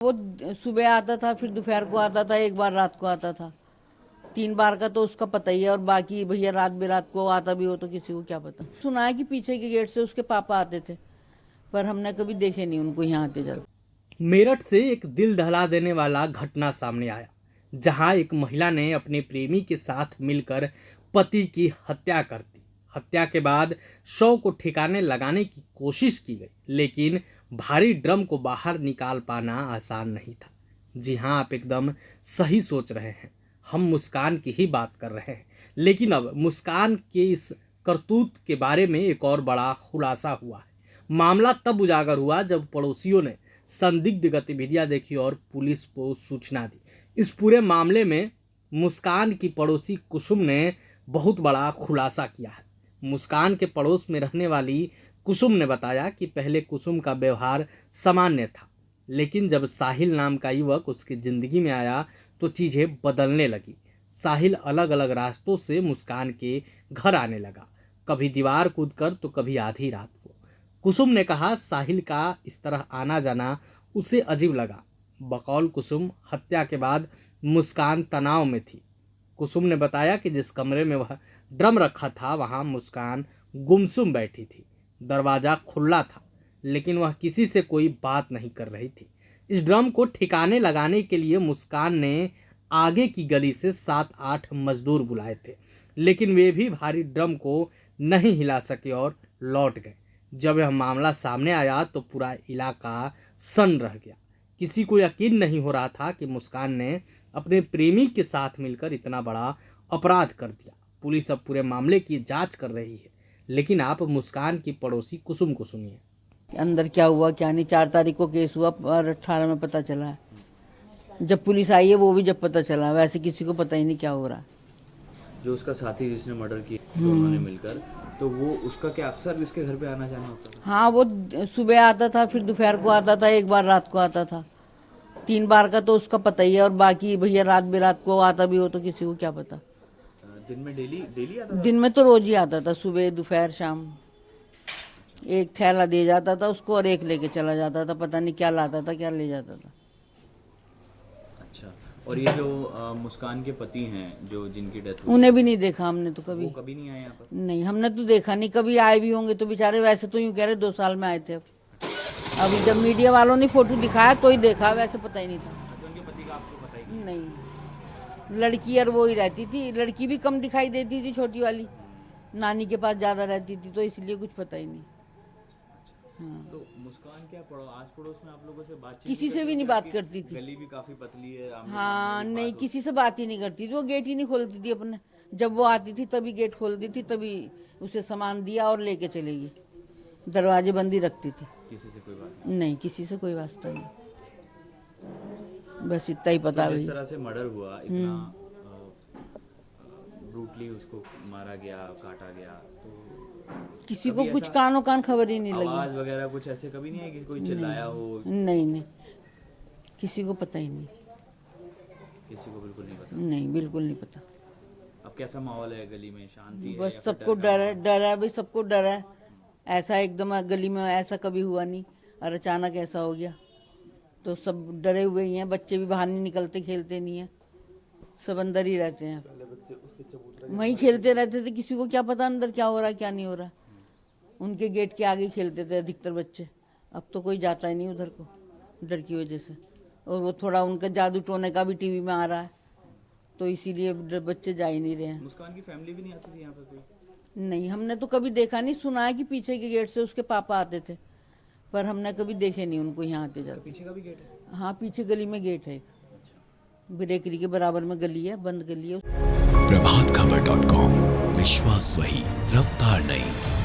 वो सुबह आता था, फिर दोपहर को आता था, एक बार रात को आता था। 3 बार का तो उसका पता ही है, और बाकी भैया रात बेरात को आता भी हो तो किसी को क्या पता। सुना है कि पीछे के गेट से उसके पापा आते थे, पर हमने कभी देखे नहीं उनको यहाँ आते जाते। मेरठ से एक दिल दहला देने वाला घटना सामने आया, जहां एक महिला ने अपने प्रेमी के साथ मिलकर पति की हत्या कर दी। हत्या के बाद शव को ठिकाने लगाने की कोशिश की गई, लेकिन भारी ड्रम को बाहर निकाल पाना आसान नहीं था। जी हां, आप एकदम सही सोच रहे हैं, हम मुस्कान की ही बात कर रहे हैं। लेकिन अब मुस्कान के इस करतूत के बारे में एक और बड़ा खुलासा हुआ है। मामला तब उजागर हुआ जब पड़ोसियों ने संदिग्ध गतिविधियां देखी और पुलिस को सूचना दी। इस पूरे मामले में मुस्कान की पड़ोसी कुसुम ने बहुत बड़ा खुलासा किया है। मुस्कान के पड़ोस में रहने वाली कुसुम ने बताया कि पहले कुसुम का व्यवहार सामान्य था, लेकिन जब साहिल नाम का युवक उसकी जिंदगी में आया तो चीजें बदलने लगी। साहिल अलग अलग रास्तों से मुस्कान के घर आने लगा, कभी दीवार कूदकर तो कभी आधी रात को। कुसुम ने कहा साहिल का इस तरह आना जाना उसे अजीब लगा। बकौल कुसुम, हत्या के बाद मुस्कान तनाव में थी। कुसुम ने बताया कि जिस कमरे में वह ड्रम रखा था वहां मुस्कान गुमसुम बैठी थी। दरवाजा खुला था, लेकिन वह किसी से कोई बात नहीं कर रही थी। इस ड्रम को ठिकाने लगाने के लिए मुस्कान ने आगे की गली से 7-8 मजदूर बुलाए थे, लेकिन वे भी भारी ड्रम को नहीं हिला सके और लौट गए। जब यह मामला सामने आया तो पूरा इलाका सन्न रह गया। किसी को यकीन नहीं हो रहा था कि मुस्कान ने अपने प्रेमी के साथ मिलकर इतना बड़ा अपराध कर दिया। पुलिस अब पूरे मामले की जांच कर रही है, लेकिन आप मुस्कान की पड़ोसी कुसुम को सुनिए। अंदर क्या हुआ क्या नहीं, 4 तारीख को केस हुआ और 18 में पता चला है। जब पुलिस आई है वो भी जब पता चला, वैसे किसी को पता ही नहीं क्या हो रहा है। जो उसका साथी जिसने मर्डर किया दोनों ने मिलकर, तो वो उसका क्या अक्सर इसके घर पे आना जाना होता था? हाँ, वो सुबह आता था, फिर दोपहर को आता था, एक बार रात को आता था। 3 बार का तो उसका पता ही है, और बाकी भैया रात बेरात को आता भी हो तो किसी को क्या पता। दिन में डेली आता था? दिन में तो रोज ही आता था, सुबह दोपहर शाम। एक थैला दे जाता था उसको और एक लेके चला जाता था, पता नहीं क्या लाता था क्या ले जाता था। अच्छा, और ये जो मुस्कान के पति हैं जो जिनकी डेथ हुई, उन्हें भी नहीं देखा हमने तो कभी। वो कभी नहीं आए यहाँ पर? नहीं, हमने तो देखा नहीं, कभी आए भी होंगे तो बेचारे, वैसे तो यूं कह रहे 2 साल में आए थे। अभी जब मीडिया वालों ने फोटो दिखाया तो ही देखा, वैसे पता ही नहीं था। अच्छा, उनके पति का आपको पता ही नहीं, लड़की और वो ही रहती थी। लड़की भी कम दिखाई देती थी, छोटी वाली नानी के पास ज्यादा रहती थी, तो इसलिए कुछ पता ही नहीं। हाँ। तो मुस्कान क्या आस पड़ोस में आप लोगों से बातचीत किसी से भी नहीं बात करती थी। गली भी काफी पतली है। हाँ, नहीं, किसी से बात ही नहीं करती थी। वो गेट ही नहीं खोलती थी अपने। जब वो आती थी तभी गेट खोलती थी, तभी उसे सामान दिया और लेके चलेगी। दरवाजे बंद ही रखती थी। किसी से कोई बात नहीं, किसी से कोई वास्ता नहीं, बस इतना ही पता। जिस तरह से मर्डर हुआ, इतना ब्रूटली उसको मारा गया, काटा गया, तो किसी को कुछ कानो कान खबर ही नहीं लगी। आवाज वगैरह कुछ ऐसे कभी नहीं है कि कोई चिल्लाया हो? नहीं, किसी को पता ही नहीं। किसी को बिल्कुल नहीं पता? नहीं, बिल्कुल नहीं पता। अब कैसा माहौल है गली में? शांति है? बस सबको डर है भाई, सबको डर है। ऐसा एकदम गली में ऐसा कभी हुआ नहीं, और अचानक ऐसा हो गया तो सब डरे हुए ही हैं। बच्चे भी बाहर नहीं निकलते, खेलते नहीं है, सब अंदर ही रहते हैं। वहीं खेलते रहते थे, किसी को क्या पता अंदर क्या हो रहा है क्या नहीं हो रहा। उनके गेट के आगे खेलते थे अधिकतर बच्चे। अब तो कोई जाता ही नहीं उधर को, डर की वजह से। और वो थोड़ा उनका जादू टोने का भी टीवी में आ रहा है, तो इसीलिए बच्चे जा ही नहीं रहे हैं। मुस्कान की फैमिली भी नहीं आती थी यहाँ पे कोई? नहीं, हमने तो कभी देखा नहीं। सुना है कि पीछे के गेट से उसके पापा आते थे, पर हमने कभी देखे नहीं उनको यहाँ आते जाते। पीछे का भी गेट है? हाँ, पीछे गली में गेट है, ब्रेकरी के बराबर में गली है, बंद गली है। प्रभातखबर.com, विश्वास वही, रफ्तार नहीं।